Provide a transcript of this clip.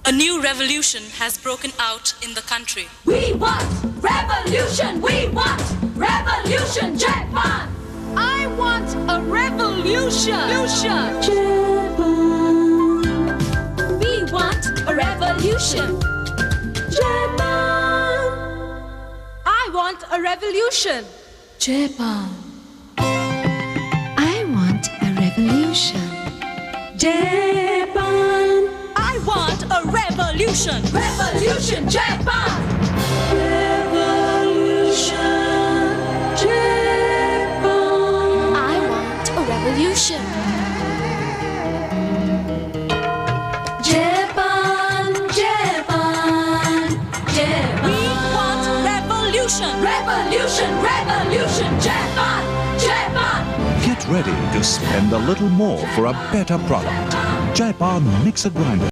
A new revolution has broken out in the country. We want revolution! We want revolution! Jaipan! I want a revolution! We want a revolution! Jaipan! I want a revolution! Jaipan! I want a revolution. Jaipan! I want a revolution! Revolution! Jaipan! Revolution! Jaipan! I want a revolution. Jaipan! Jaipan! Jaipan! We want revolution! Revolution! Revolution! Jaipan! Jaipan! Get ready to spend a little more for a better product. Jaipan Mixer Grinder.